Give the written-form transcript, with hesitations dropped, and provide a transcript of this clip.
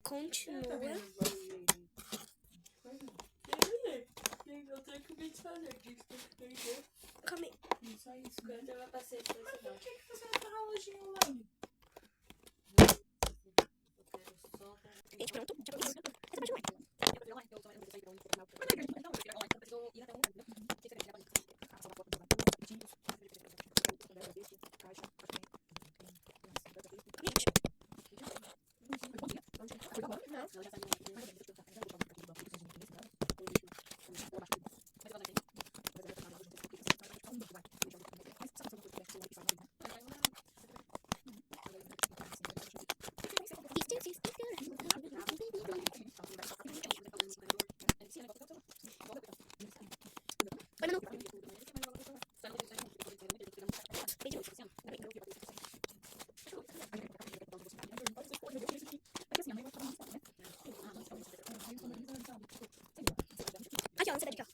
continua. Eu tenho que me desfazer disso, tem que perder. Calma aí. Só isso. Quando eu passei por esse Por que você vai parar hoje online? Gente, pronto. Já vamos. Essa parte não é. Aqui, ó, você tá de cá.